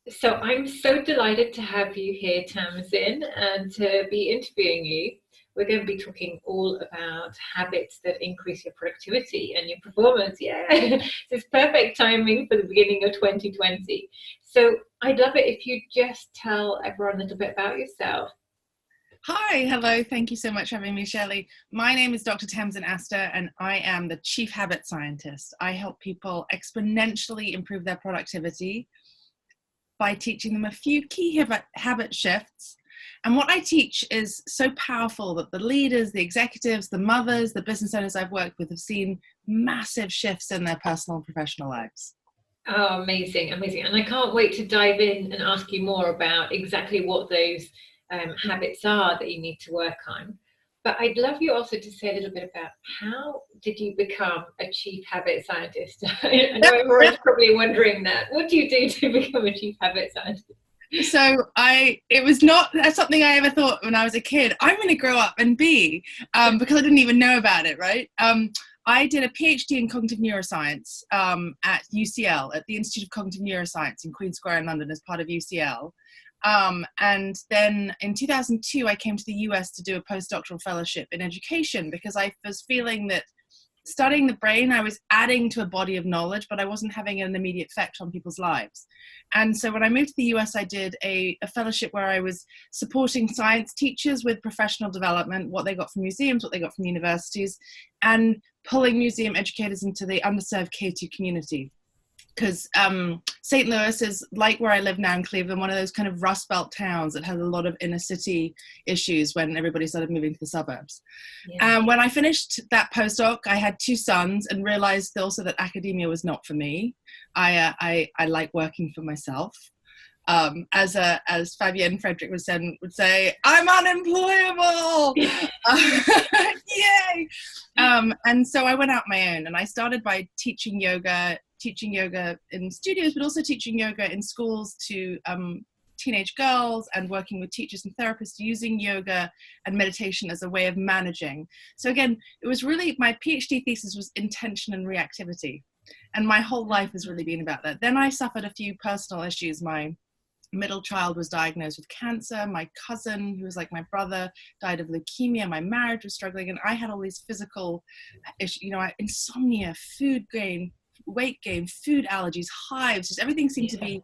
So I'm so delighted to have you here, Tamsin, and to be interviewing you. We're going to be talking all about habits that increase your productivity and your performance. Yeah, it's perfect timing for the beginning of 2020. So I'd love it if you just tell everyone a little bit about yourself. Hi, hello. Thank you so much for having me, Shelley. My name is Dr. Tamsin Astor, and I am the Chief Habit Scientist. I help people exponentially improve their productivity by teaching them a few key habit shifts. And what I teach is so powerful that the leaders, the executives, the mothers, the business owners I've worked with have seen massive shifts in their personal and professional lives. Oh, amazing, amazing. And I can't wait to dive in and ask you more about exactly what those habits are that you need to work on. But I'd love you also to say a little bit about how did you become a chief habit scientist? I know everyone's probably wondering that. What do you do to become a chief habit scientist? It was not something I ever thought when I was a kid. I'm going to grow up and be, because I didn't even know about it, right? I did a PhD in cognitive neuroscience at UCL, at the Institute of Cognitive Neuroscience in Queen Square in London as part of UCL. And then in 2002, I came to the US to do a postdoctoral fellowship in education because I was feeling that studying the brain, I was adding to a body of knowledge, but I wasn't having an immediate effect on people's lives. And so when I moved to the US, I did a fellowship where I was supporting science teachers with professional development, what they got from museums, what they got from universities, and pulling museum educators into the underserved K2 community. Because St. Louis is, like where I live now in Cleveland, one of those kind of Rust Belt towns that has a lot of inner city issues when everybody started moving to the suburbs. Yeah. When I finished that postdoc, I had two sons and realized also that academia was not for me. I like working for myself. As Fabienne Frederick would say, I'm unemployable. Yay! And so I went out my own, and I started by teaching yoga in studios, but also teaching yoga in schools to teenage girls, and working with teachers and therapists using yoga and meditation as a way of managing. So again, it was really, my PhD thesis was intention and reactivity. And my whole life has really been about that. Then I suffered a few personal issues. My middle child was diagnosed with cancer. My cousin, who was like my brother, died of leukemia. My marriage was struggling. And I had all these physical issues, insomnia, food gain, weight gain, food allergies, hives, just everything seemed to be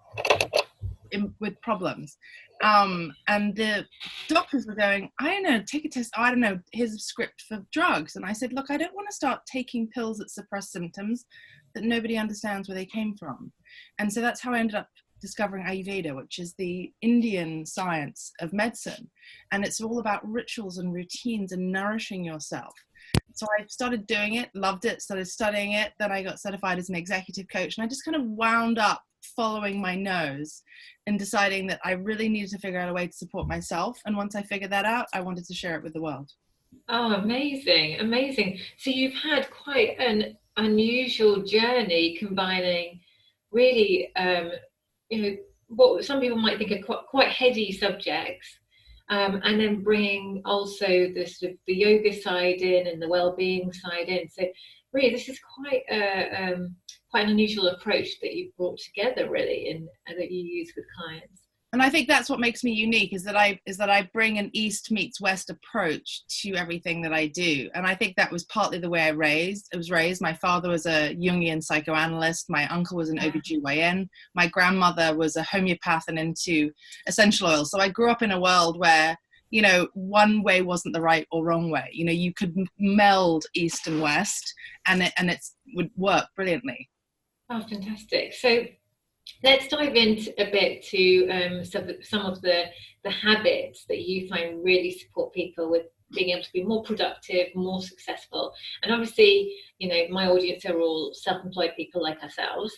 with problems. And the doctors were going, I don't know, take a test. Oh, I don't know, here's a script for drugs. And I said, look, I don't want to start taking pills that suppress symptoms that nobody understands where they came from. And so that's how I ended up discovering Ayurveda, which is the Indian science of medicine. And it's all about rituals and routines and nourishing yourself. So I started doing it, loved it, started studying it. Then I got certified as an executive coach. And I just kind of wound up following my nose and deciding that I really needed to figure out a way to support myself. And once I figured that out, I wanted to share it with the world. Oh, amazing, amazing. So you've had quite an unusual journey combining really, what some people might think are quite heady subjects, and then bringing also the sort of the yoga side in and the well-being side in. So really, this is quite an unusual approach that you've brought together, really, and that you use with clients. And I think that's what makes me unique is that I bring an East meets West approach to everything that I do. And I think that was partly the way I was raised. My father was a Jungian psychoanalyst. My uncle was an OBGYN. My grandmother was a homeopath and into essential oils. So I grew up in a world where, one way wasn't the right or wrong way. You could meld East and West and it would work brilliantly. Oh, fantastic. So let's dive into a bit to some of the habits that you find really support people with being able to be more productive, more successful. And obviously, my audience are all self-employed people like ourselves.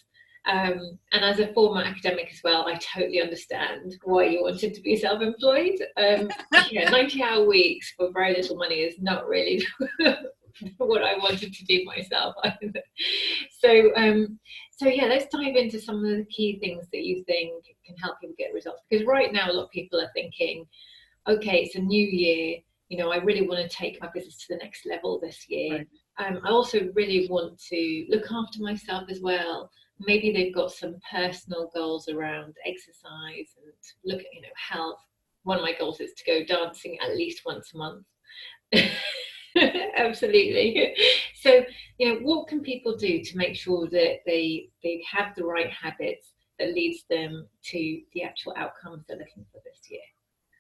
And as a former academic as well, I totally understand why you wanted to be self-employed. 90-hour weeks for very little money is not really what I wanted to do myself. So yeah, let's dive into some of the key things that you think can help people get results. Because right now, a lot of people are thinking, okay, it's a new year. I really want to take my business to the next level this year. Right. I also really want to look after myself as well. maybe they've got some personal goals around exercise and look at, health. One of my goals is to go dancing at least once a month. Absolutely. So, what can people do to make sure that they have the right habits that leads them to the actual outcomes they're looking for this year?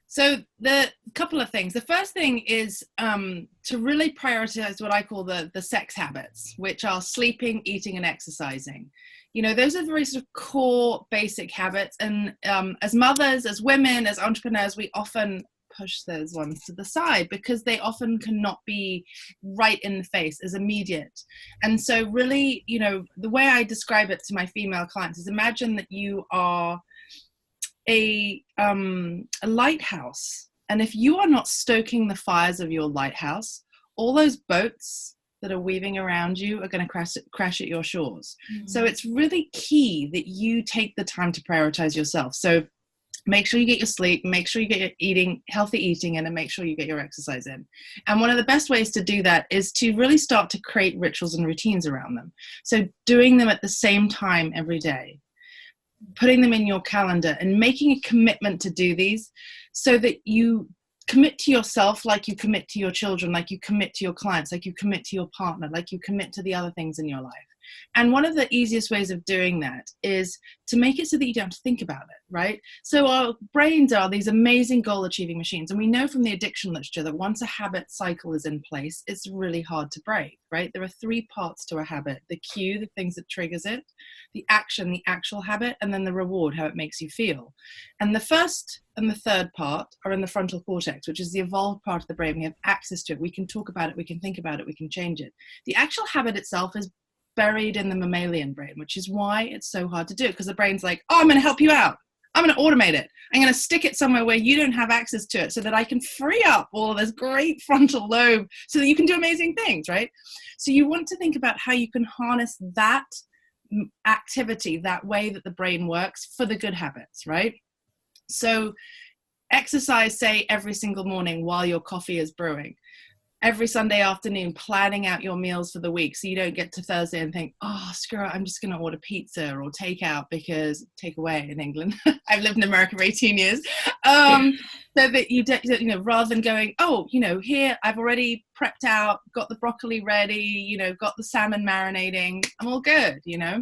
So the couple of things. The first thing is to really prioritize what I call the sex habits, which are sleeping, eating, and exercising. Those are very sort of core basic habits. And as mothers, as women, as entrepreneurs, we often push those ones to the side because they often cannot be right in the face, as immediate. And so really, the way I describe it to my female clients is, imagine that you are a lighthouse, and if you are not stoking the fires of your lighthouse, all those boats that are weaving around you are going to crash at your shores. So it's really key that you take the time to prioritize yourself. So make sure you get your sleep, make sure you get your healthy eating in, and make sure you get your exercise in. And one of the best ways to do that is to really start to create rituals and routines around them. So doing them at the same time every day, putting them in your calendar and making a commitment to do these, so that you commit to yourself like you commit to your children, like you commit to your clients, like you commit to your partner, like you commit to the other things in your life. And one of the easiest ways of doing that is to make it so that you don't have to think about it, right? So our brains are these amazing goal-achieving machines. And we know from the addiction literature that once a habit cycle is in place, it's really hard to break, right? There are 3 parts to a habit: the cue, the things that triggers it, the action, the actual habit, and then the reward, how it makes you feel. And the first and the third part are in the frontal cortex, which is the evolved part of the brain. We have access to it. We can talk about it. We can think about it. We can change it. The actual habit itself is buried in the mammalian brain, which is why it's so hard to do, because the brain's like, oh, I'm going to help you out. I'm going to automate it. I'm going to stick it somewhere where you don't have access to it, so that I can free up all of this great frontal lobe so that you can do amazing things, right? So you want to think about how you can harness that activity, that way that the brain works, for the good habits, right? So exercise, say, every single morning while your coffee is brewing. Every Sunday afternoon, planning out your meals for the week, so you don't get to Thursday and think, oh, screw it, I'm just going to order pizza or takeout, because takeaway in England. I've lived in America for 18 years. So that you don't, rather than going, oh, here I've already prepped out, got the broccoli ready, got the salmon marinating, I'm all good, Yeah.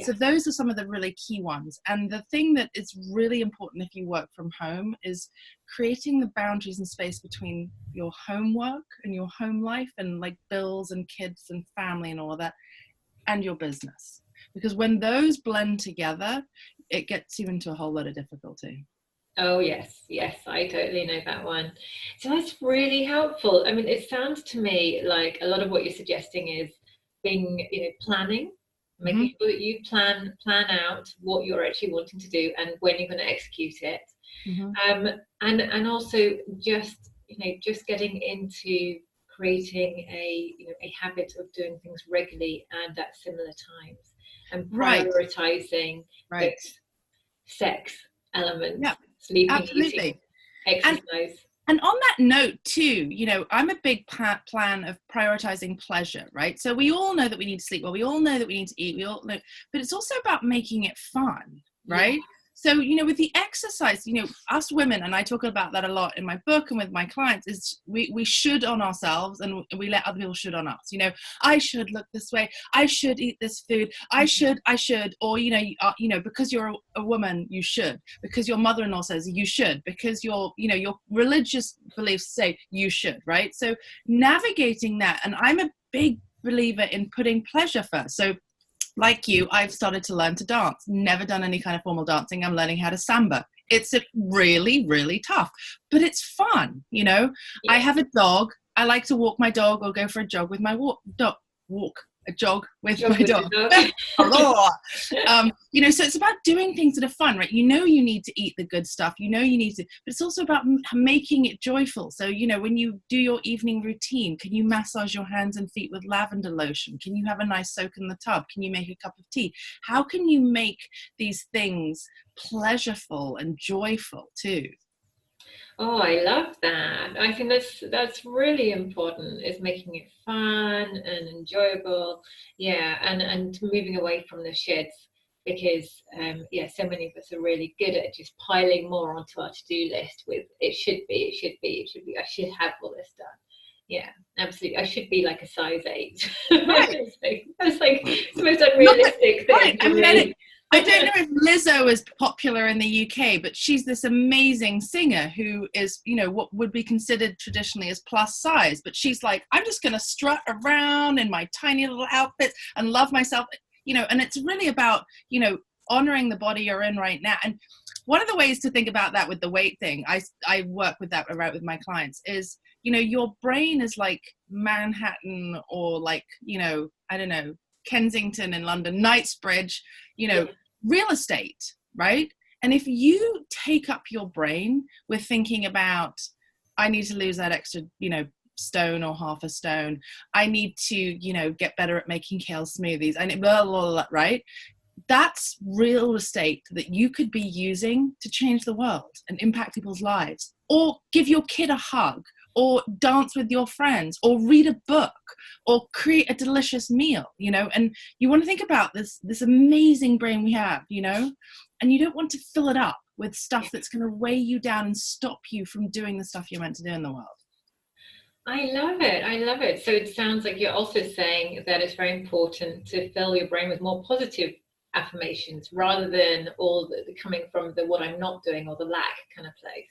So those are some of the really key ones. And the thing that is really important if you work from home is creating the boundaries and space between your homework and your home life, and like bills and kids and family and all of that, and your business. Because when those blend together, it gets you into a whole lot of difficulty. Oh, yes, I totally know that one. So that's really helpful. I mean, it sounds to me like a lot of what you're suggesting is being, planning, making sure that you plan out what you're actually wanting to do and when you're going to execute it. And also just getting into creating a habit of doing things regularly and at similar times, and prioritizing those sex elements, sleeping, absolutely. eating, exercise. And on that note too, I'm a big fan of prioritizing pleasure, right? So we all know that we need to sleep well, we all know that we need to eat, we all know, but it's also about making it fun, right? Yeah. So, with the exercise, us women, and I talk about that a lot in my book and with my clients, is we should on ourselves, and we let other people should on us. I should look this way. I should eat this food. I should, or, because you're a woman, you should, because your mother-in-law says you should, because your religious beliefs say you should, right? So navigating that, and I'm a big believer in putting pleasure first. So like you, I've started to learn to dance. Never done any kind of formal dancing. I'm learning how to samba. It's really, really tough, but it's fun. Yeah. I have a dog. I like to walk my dog or go for a jog with my jog with my dog. So it's about doing things that are fun, right? You need to eat the good stuff. You need to, but it's also about making it joyful. So, when you do your evening routine, can you massage your hands and feet with lavender lotion? Can you have a nice soak in the tub? Can you make a cup of tea? How can you make these things pleasurable and joyful too? Oh, I love that. I think that's really important, is making it fun and enjoyable. Yeah, and moving away from the shoulds. because so many of us are really good at just piling more onto our to-do list with I should have all this done. Yeah, absolutely. I should be like a size 8. Right. It's like it's the most unrealistic thing. Right. I mean, I don't know if Lizzo is popular in the UK, but she's this amazing singer who is, you know, what would be considered traditionally as plus size. But she's like, I'm just going to strut around in my tiny little outfits and love myself, you know, and it's really about, you know, honoring the body you're in right now. And one of the ways to think about that with the weight thing, I work with that around with my clients, is, you know, your brain is like Manhattan or like, you know, I don't know, Kensington in London, Knightsbridge, you know, real estate, right? And if you take up your brain with thinking about, I need to lose that extra, you know, stone or half a stone, I need to, you know, get better at making kale smoothies, and blah, blah, blah, right? That's real estate that you could be using to change the world and impact people's lives, or give your kid a hug, or dance with your friends, or read a book, or create a delicious meal, you know. And you want to think about this amazing brain we have, you know, and you don't want to fill it up with stuff that's going to weigh you down and stop you from doing the stuff you're meant to do in the world. I love it. I love it. So it sounds like you're also saying that it's very important to fill your brain with more positive affirmations rather than all the coming from the what I'm not doing or the lack kind of place.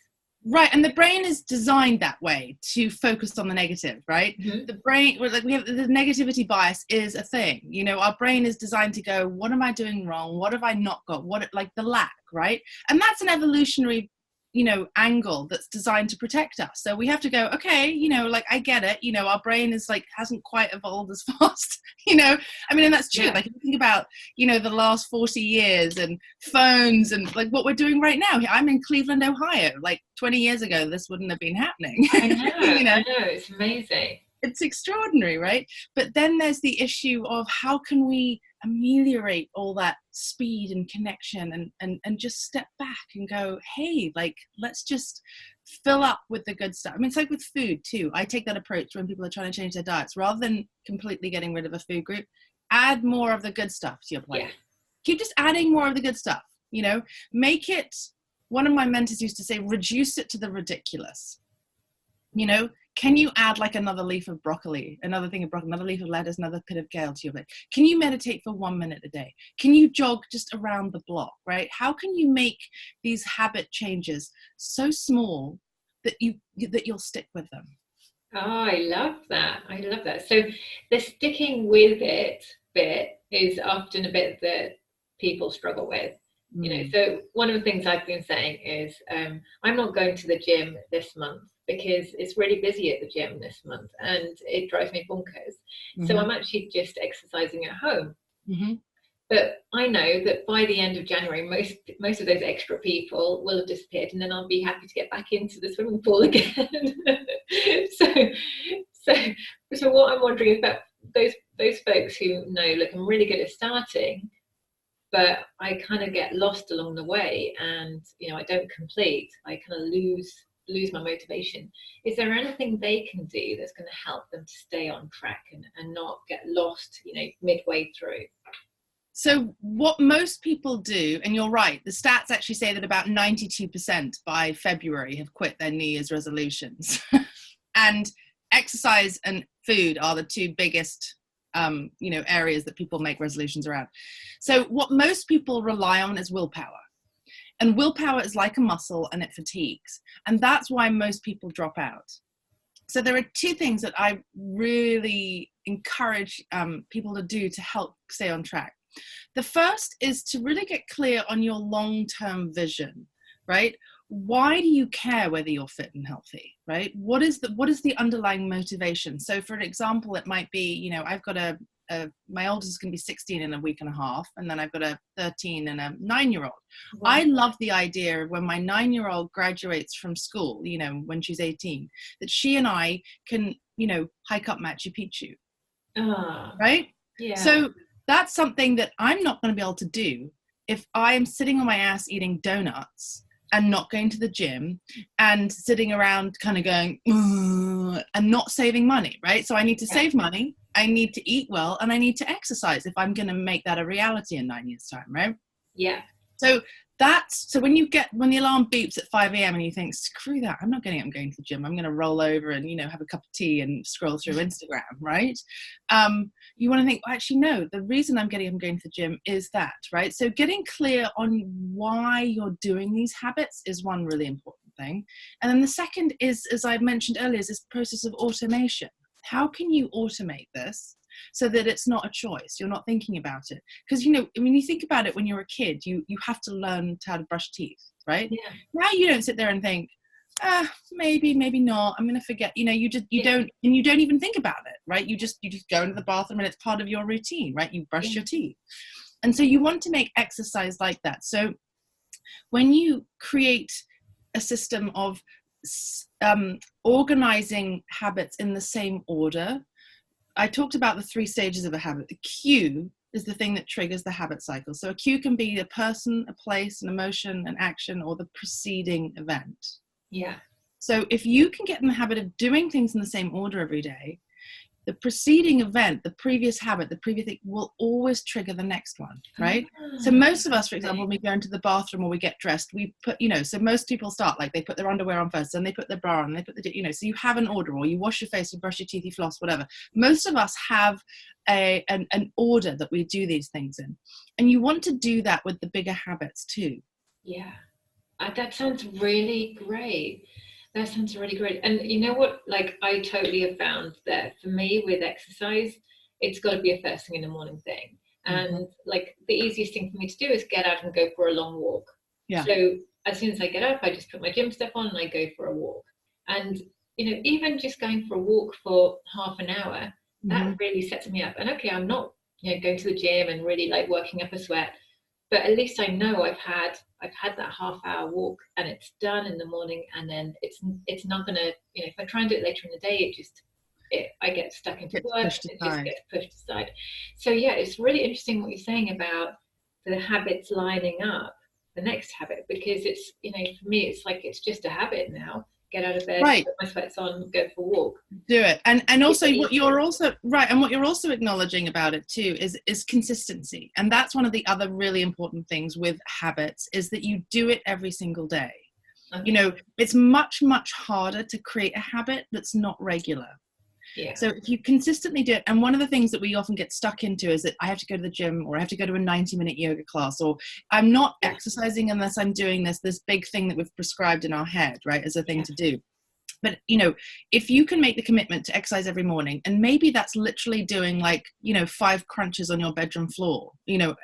Right, and the brain is designed that way, to focus on the negative, right? Mm-hmm. The brain, like we have the negativity bias is a thing. You know, our brain is designed to go, what am I doing wrong? What have I not got? What, like the lack, right? And that's an evolutionary, you know, angle that's designed to protect us. So we have to go, okay, you know, like I get it, you know, our brain is like hasn't quite evolved as fast, you know. I mean, and that's true. Yeah. Like if you think about, you know, the last 40 years and phones and like what we're doing right now. I'm in Cleveland, Ohio. Like 20 years ago, this wouldn't have been happening. I know, you know? I know, it's amazing. It's extraordinary, right? But then there's the issue of how can we ameliorate all that speed and connection and just step back and go, hey, like, let's just fill up with the good stuff. I mean, it's like with food too. I take that approach when people are trying to change their diets. Rather than completely getting rid of a food group, add more of the good stuff to your plate. Yeah. Keep just adding more of the good stuff, you know, make it, one of my mentors used to say, reduce it to the ridiculous. You know, can you add like another leaf of broccoli, another thing of broccoli, another leaf of lettuce, another bit of kale to your plate? Can you meditate for 1 minute a day? Can you jog just around the block, right? How can you make these habit changes so small that you'll stick with them? Oh, I love that. I love that. So the sticking with it bit is often a bit that people struggle with. You know, so one of the things I've been saying is I'm not going to the gym this month because it's really busy at the gym this month and it drives me bonkers. So I'm actually just exercising at home. But I know that by the end of January, most of those extra people will have disappeared, and then I'll be happy to get back into the swimming pool again. So what I'm wondering is about those folks who know, look, I'm really good at starting, but I kind of get lost along the way, and you know, I don't complete. I kind of lose my motivation. Is there anything they can do that's going to help them to stay on track and not get lost, you know, midway through? So what most people do, and you're right, the stats actually say that about 92% by February have quit their New Year's resolutions. And exercise and food are the two biggest you know, areas that people make resolutions around. So what most people rely on is willpower. And willpower is like a muscle and it fatigues. And that's why most people drop out. So there are two things that I really encourage people to do to help stay on track. The first is to really get clear on your long-term vision, right? Why do you care whether you're fit and healthy, right? What is the underlying motivation? So for example, it might be, you know, I've got my oldest is going to be 16 in a week and a half, and then I've got a 13 and a 9-year-old. Wow. I love the idea of when my 9-year-old graduates from school, you know, when she's 18, that she and I can, you know, hike up Machu Picchu, right? Yeah. So that's something that I'm not going to be able to do if I'm sitting on my ass eating donuts and not going to the gym and sitting around kind of going, and not saving money, right? So I need to save money, I need to eat well, and I need to exercise if I'm going to make that a reality in 9 years' time, right? Yeah. So when the alarm beeps at 5 a.m. and you think, screw that, I'm not getting up, I'm going to the gym, I'm going to roll over and, have a cup of tea and scroll through Instagram, right? You want to think, well, actually, no, the reason I'm going to the gym is that, right? So getting clear on why you're doing these habits is one really important thing. And then the second is, as I mentioned earlier, is this process of automation. How can you automate this so that it's not a choice? You're not thinking about it. Because, when you think about it, when you're a kid, you have to learn how to brush teeth, right? Yeah. Now you don't sit there and think, maybe not, I'm going to forget. You don't even think about it, right? You just go into the bathroom and it's part of your routine, right? You brush your teeth. And so you want to make exercise like that. So when you create a system of organizing habits in the same order, I talked about the 3 stages of a habit. The cue is the thing that triggers the habit cycle. So a cue can be a person, a place, an emotion, an action, or the preceding event. Yeah. So if you can get in the habit of doing things in the same order every day, the preceding event, the previous habit, the previous thing will always trigger the next one, right? So most of us, for example, when we go into the bathroom or we get dressed, we put, so most people start like they put their underwear on first, then they put their bra on, they put so you have an order, or you wash your face, you brush your teeth, you floss, whatever. Most of us have an order that we do these things in. And you want to do that with the bigger habits too. Yeah. That sounds really great. That sounds really great. And you know what? Like, I totally have found that for me with exercise, it's got to be a first thing in the morning thing. And like the easiest thing for me to do is get out and go for a long walk. Yeah. So as soon as I get up, I just put my gym stuff on and I go for a walk. And, even just going for a walk for half an hour, that really sets me up. And okay, I'm not, going to the gym and really like working up a sweat, but at least I know I've had that half-hour walk and it's done in the morning, and then it's not gonna, if I try and do it later in the day, I get stuck into work, it just gets pushed aside. So yeah, it's really interesting what you're saying about the habits lining up the next habit, because it's, for me, it's like it's just a habit now. Get out of bed, right, put my sweats on, go for a walk. Do it. And also what you're also acknowledging about it too is consistency. And that's one of the other really important things with habits, is that you do it every single day. Okay. It's much, much harder to create a habit that's not regular. Yeah. So if you consistently do it, and one of the things that we often get stuck into is that I have to go to the gym, or I have to go to a 90-minute yoga class, or I'm not exercising unless I'm doing this big thing that we've prescribed in our head, right, as a thing to do. But, if you can make the commitment to exercise every morning, and maybe that's literally doing 5 crunches on your bedroom floor,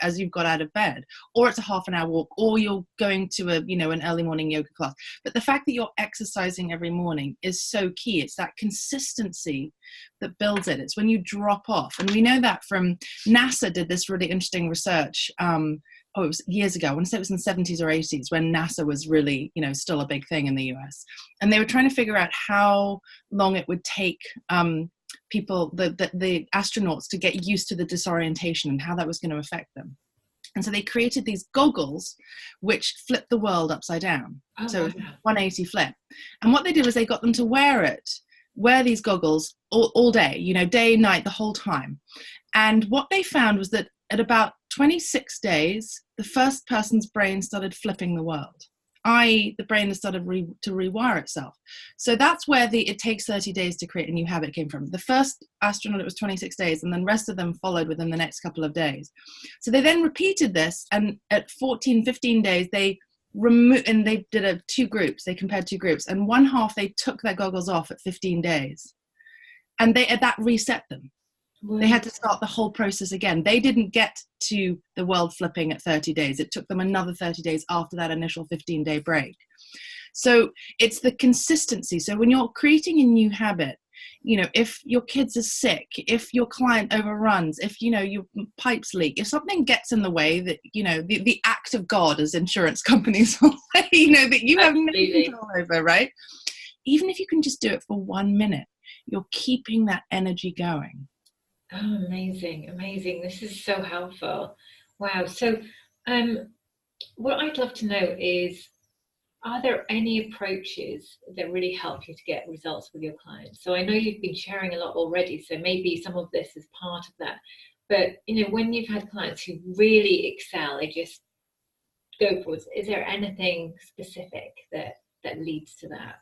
as you've got out of bed, or it's a half an hour walk, or you're going to an early morning yoga class. But the fact that you're exercising every morning is so key. It's that consistency that builds it. It's when you drop off. And we know that from NASA did this really interesting research. It was years ago. I want to say it was in the 70s or 80s, when NASA was really, still a big thing in the US. And they were trying to figure out how long it would take people, the astronauts, to get used to the disorientation and how that was going to affect them. And so they created these goggles which flipped the world upside down. Oh, so 180 flip. And what they did was they got them to wear these goggles all day, day and night, the whole time. And what they found was that at about 26 days, the first person's brain started flipping the world, i.e. the brain has started to rewire itself. So that's where it takes 30 days to create a new habit came from. The first astronaut, it was 26 days, and then the rest of them followed within the next couple of days. So they then repeated this, and at 14, 15 days, they removed, and they did 2 groups. They compared 2 groups, and one half, they took their goggles off at 15 days. And that reset them. They had to start the whole process again. They didn't get to the world flipping at 30 days. It took them another 30 days after that initial 15-day break. So it's the consistency. So when you're creating a new habit, if your kids are sick, if your client overruns, if, your pipes leak, if something gets in the way that, the act of God, as insurance companies will say, that you have no control over, right? Even if you can just do it for 1 minute, you're keeping that energy going. Oh, amazing. This is so helpful. Wow. So what I'd love to know is, are there any approaches that really help you to get results with your clients? So I know you've been sharing a lot already, so maybe some of this is part of that. But, when you've had clients who really excel, they just go for? Is there anything specific that leads to that?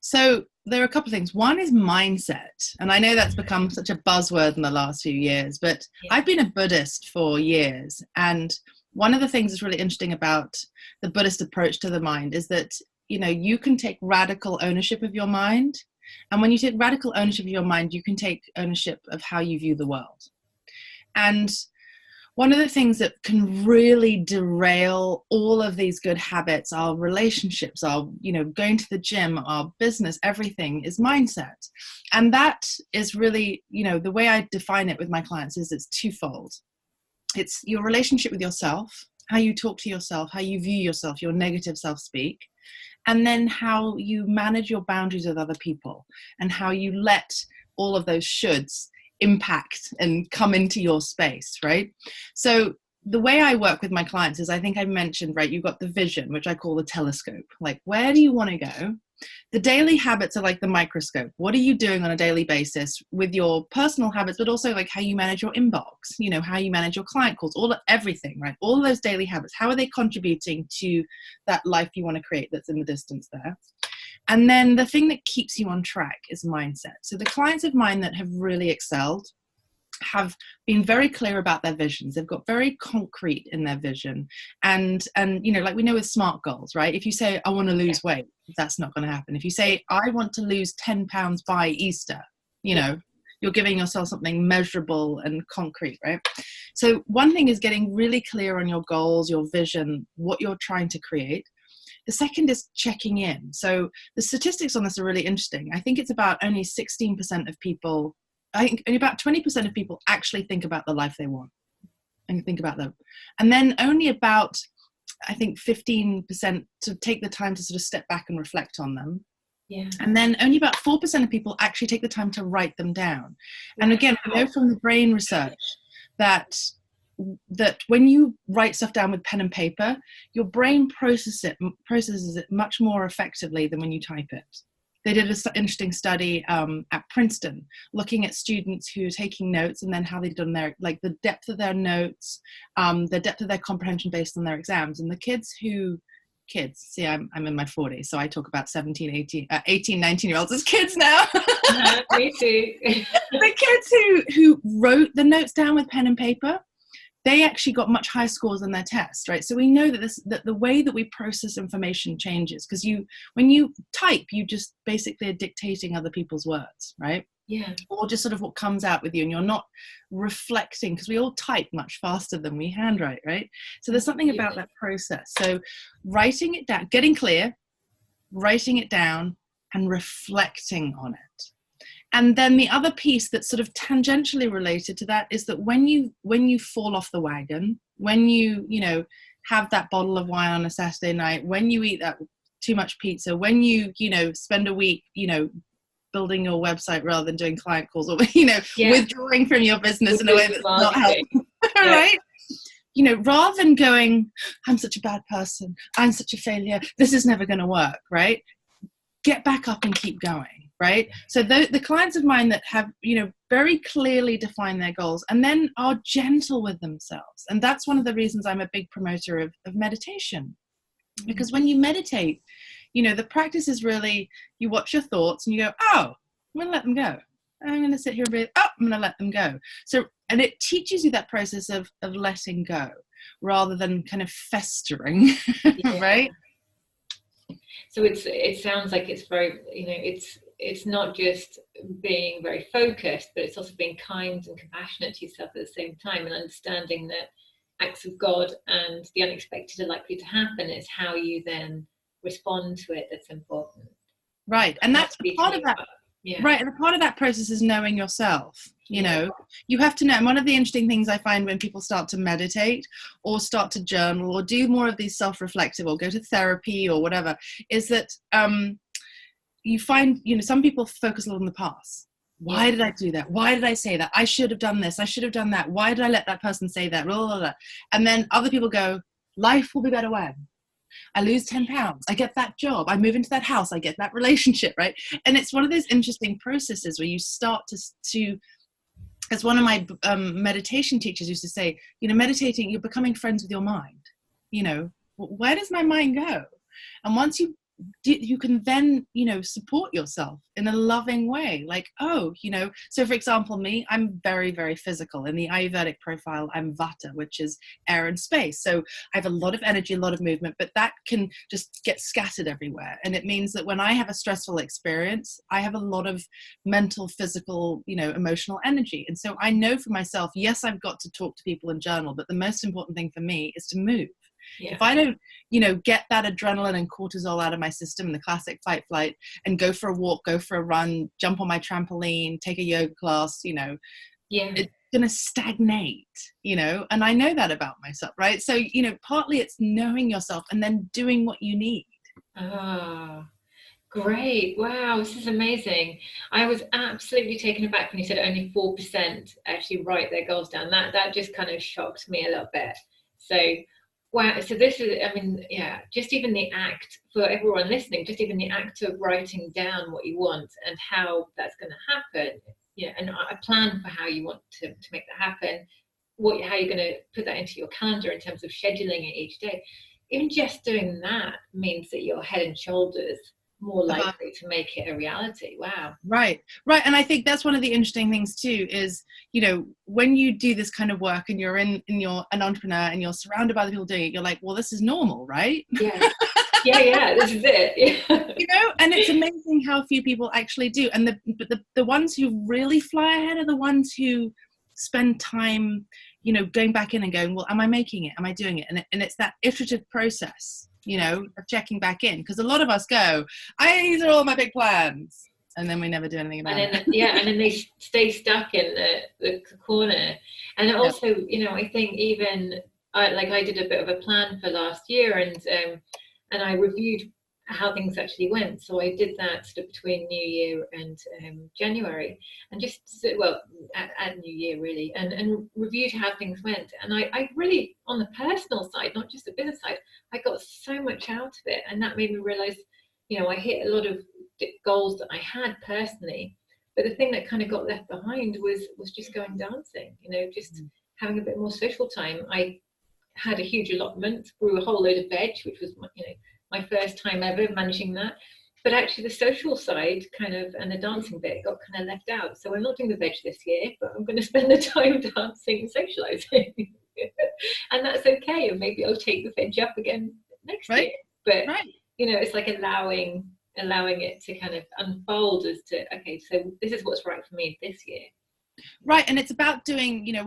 So there are a couple of things. One is mindset. And I know that's become such a buzzword in the last few years, but Yeah. I've been a Buddhist for years. And one of the things that's really interesting about the Buddhist approach to the mind is that, you know, you can take radical ownership of your mind. And when you take radical ownership of your mind, you can take ownership of how you view the world. And one of the things that can really derail all of these good habits, our relationships, our, you know, going to the gym, our business, everything is mindset. And that is really, you know, the way I define it with my clients is it's twofold. It's your relationship with yourself, how you talk to yourself, how you view yourself, your negative self-speak, and then how you manage your boundaries with other people and how you let all of those shoulds impact and come into your space, right? So the way I work with my clients is, I think I mentioned, right, you've got the vision, which I call the telescope. Like, where do you want to go? The daily habits are like the microscope. What are you doing on a daily basis with your personal habits, but also like how you manage your inbox, you know, how you manage your client calls, everything, right? All those daily habits, how are they contributing to that life you want to create that's in the distance there? And then the thing that keeps you on track is mindset. So the clients of mine that have really excelled have been very clear about their visions. They've got very concrete in their vision. And you know, like we know with SMART goals, right? If you say, I want to lose weight, that's not going to happen. If you say, I want to lose 10 pounds by Easter, you know, you're giving yourself something measurable and concrete, right? So one thing is getting really clear on your goals, your vision, what you're trying to create. The second is checking in. So the statistics on this are really interesting. I think it's about only 16% of people, I think only about 20% of people actually think about the life they want and think about them. And then only about, I think 15% to take the time to sort of step back and reflect on them. Yeah. And then only about 4% of people actually take the time to write them down. And again, we know from the brain research that when you write stuff down with pen and paper, your brain processes it much more effectively than when you type it. They did an interesting study at Princeton, looking at students who are taking notes and then how they did on their, like the depth of their notes, the depth of their comprehension based on their exams. And the kids, see, I'm in my 40s, so I talk about 17, 18, 19-year-olds as kids now. Me too. The kids who wrote the notes down with pen and paper, they actually got much higher scores on their test, right? So we know that the way that we process information changes, because when you type, you just basically are dictating other people's words, right? Yeah. Or just sort of what comes out with you, and you're not reflecting, because we all type much faster than we handwrite, right? So there's something about that process. So writing it down, getting clear, writing it down, and reflecting on it. And then the other piece that's sort of tangentially related to that is that when you fall off the wagon, when you have that bottle of wine on a Saturday night, when you eat that too much pizza, when you spend a week, building your website rather than doing client calls, or, withdrawing from your business in a way that's not helpful, right? Rather than going, I'm such a bad person, I'm such a failure, this is never going to work, right? Get back up and keep going. Right. So the clients of mine that have, very clearly defined their goals and then are gentle with themselves. And that's one of the reasons I'm a big promoter of meditation. Because when you meditate, the practice is really, you watch your thoughts and you go, oh, I'm going to let them go. I'm going to sit here and breathe. Oh, I'm going to let them go. So, and it teaches you that process of letting go rather than kind of festering, right? So it sounds like it's very, it's not just being very focused, but it's also being kind and compassionate to yourself at the same time, and understanding that acts of God and the unexpected are likely to happen. It's how you then respond to it that's important. Right. And that's part of that. Yeah. Right. And a part of that process is knowing yourself. You have to know. And one of the interesting things I find when people start to meditate or start to journal or do more of these self-reflective or go to therapy or whatever, is that you find, some people focus a lot on the past. Why did I do that? Why did I say that? I should have done this. I should have done that. Why did I let that person say that? Blah, blah, blah. And then other people go, life will be better when I lose 10 pounds. I get that job. I move into that house. I get that relationship, right? And it's one of those interesting processes where you start to as one of my meditation teachers used to say, meditating, you're becoming friends with your mind. where does my mind go? And once you you can then, you know, support yourself in a loving way. Like, oh, you know, so for example, me, I'm very, very physical. In the Ayurvedic profile, I'm Vata, which is air and space. So I have a lot of energy, a lot of movement, but that can just get scattered everywhere. And it means that when I have a stressful experience, I have a lot of mental, physical, you know, emotional energy. And so I know for myself, yes, I've got to talk to people and journal, but the most important thing for me is to move. Yeah. If I don't, you know, get that adrenaline and cortisol out of my system, the classic fight flight, and go for a walk, go for a run, jump on my trampoline, take a yoga class, you know, Yeah. it's going to stagnate, you know, and I know that about myself, right? So, you know, partly it's knowing yourself and then doing what you need. Ah, great. Wow, this is amazing. I was absolutely taken aback when you said only 4% actually write their goals down. That just kind of shocked me a little bit. So, wow. So this is, I mean, yeah, just even the act for everyone listening, just even the act of writing down what you want and how that's going to happen, yeah, and a plan for how you want to make that happen, how you're going to put that into your calendar in terms of scheduling it each day. Even just doing that means that you're head and shoulders more likely to make it a reality. Wow. Right. And I think that's one of the interesting things too, is, you know, when you do this kind of work and you're you're an entrepreneur and you're surrounded by the people doing it, you're like, well, this is normal, right? Yeah. Yeah, this is it. Yeah. You know, and it's amazing how few people actually do. And the ones who really fly ahead are the ones who spend time, you know, going back in and going, well, am I making it? Am I doing it? And it's that iterative process, you know, of checking back in. Because a lot of us go, these are all my big plans. And then we never do anything about it. Yeah, and then they stay stuck in the corner. And also, you know, I think even I did a bit of a plan for last year, and I reviewed how things actually went. So I did that sort of between New Year and January, and at New Year really, and reviewed how things went. And I really, on the personal side, not just the business side, I got so much out of it, and that made me realize, you know, I hit a lot of goals that I had personally, but the thing that kind of got left behind was just going dancing, you know, just having a bit more social time. I had a huge allotment, grew a whole load of veg, which was my first time ever managing that. But actually the social side kind of and the dancing bit got kind of left out. So I'm not doing the veg this year, but I'm going to spend the time dancing and socializing. And that's okay. And maybe I'll take the veg up again next year. But you know, it's like allowing it to kind of unfold as to, okay, so this is what's right for me this year. Right. And it's about doing, you know,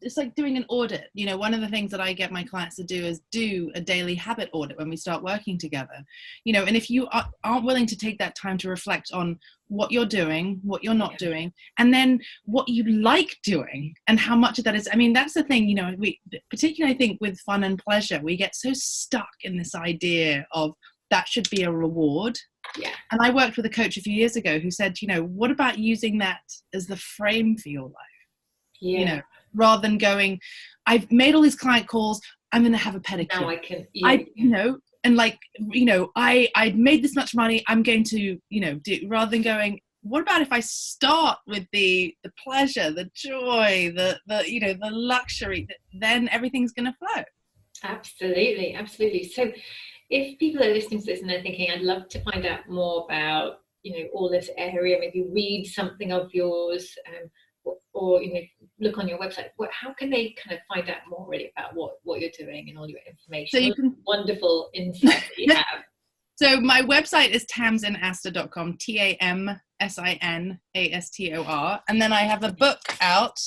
it's like doing an audit. You know, one of the things that I get my clients to do is do a daily habit audit when we start working together, you know, and if you aren't willing to take that time to reflect on what you're doing, what you're not doing, and then what you like doing and how much of that is, I mean, that's the thing, you know, we particularly, I think with fun and pleasure, we get so stuck in this idea of that should be a reward. Yeah. And I worked with a coach a few years ago who said, you know, what about using that as the frame for your life? Yeah. You know, rather than going, I've made all these client calls, I'm going to have a pedicure. Now I can, you know, and like, you know, I'd made this much money, I'm going to, you know, do, rather than going, what about if I start with the pleasure, the joy, the you know, the luxury, then everything's going to flow. Absolutely. So if people are listening to this and they're thinking, I'd love to find out more about, you know, all this area, maybe read something of yours, or you know, look on your website, how can they kind of find out more really about what you're doing and all your information? So you can, wonderful insight that you have. So my website is tamsinastor.com, TAMSINASTOR, and then I have a book out,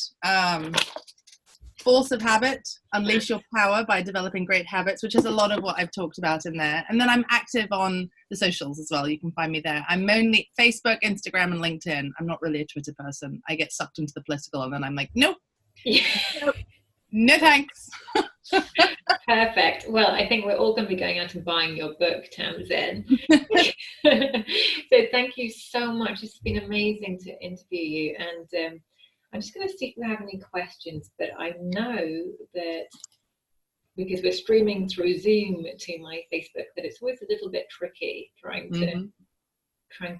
Force of Habit, Unleash Your Power by Developing Great Habits, which is a lot of what I've talked about in there. And then I'm active on the socials as well. You can find me there. I'm mainly Facebook, Instagram, and LinkedIn. I'm not really a Twitter person. I get sucked into the political and then I'm like, nope. Nope. No thanks. Perfect. Well, I think we're all going to be going out and buying your book, Tamsin. So thank you so much. It's been amazing to interview you. And I'm just going to see if we have any questions, but I know that because we're streaming through Zoom to my Facebook, that it's always a little bit tricky trying to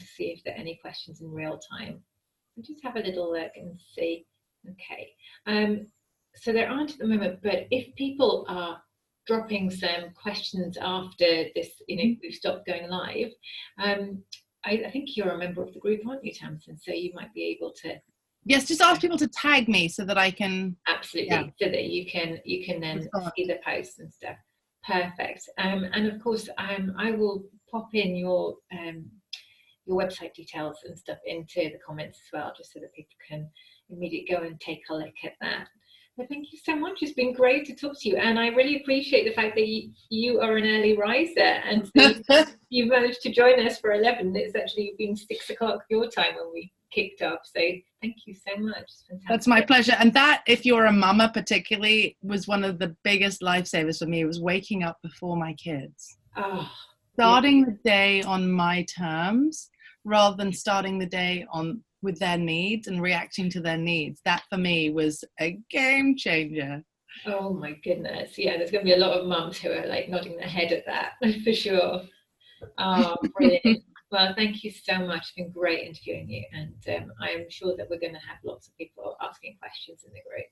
see if there are any questions in real time. I'll just have a little look and see. Okay. So there aren't at the moment, but if people are dropping some questions after this, we've stopped going live. I think you're a member of the group, aren't you, Tamsin? So you might be able to. Yes, just ask people to tag me so that I can. Absolutely, so that you can then see the posts and stuff. Perfect. And of course, I will pop in your website details and stuff into the comments as well, just so that people can immediately go and take a look at that. But thank you so much. It's been great to talk to you, and I really appreciate the fact that you are an early riser, and so you've managed to join us for 11. It's actually been 6 o'clock your time when we kicked off. So thank you so much. It's fantastic. That's my pleasure. And that, if you're a mama particularly, was one of the biggest lifesavers for me. It was waking up before my kids. Oh, starting the day on my terms rather than starting the day with their needs and reacting to their needs. That for me was a game changer. Oh my goodness. Yeah, there's going to be a lot of mums who are like nodding their head at that for sure. Oh, brilliant. Well, thank you so much. It's been great interviewing you, and I'm sure that we're going to have lots of people asking questions in the group.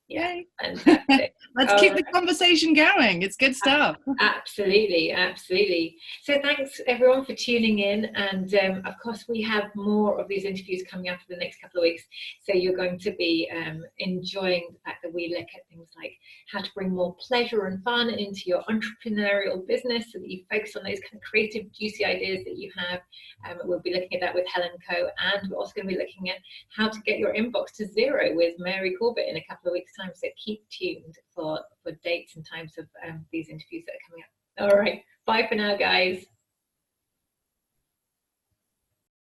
Yeah, fantastic. Let's keep the conversation going. It's good stuff. Absolutely, absolutely. So thanks everyone for tuning in, and of course we have more of these interviews coming up for the next couple of weeks, so you're going to be enjoying the fact that we look at things like how to bring more pleasure and fun into your entrepreneurial business, so that you focus on those kind of creative, juicy ideas that you have. We'll be looking at that with Helen Coe, and we're also going to be looking at how to get your inbox to zero with Mary Corbett in a couple of weeks' time. So keep tuned for dates and times of these interviews that are coming up. All right, bye for now, guys.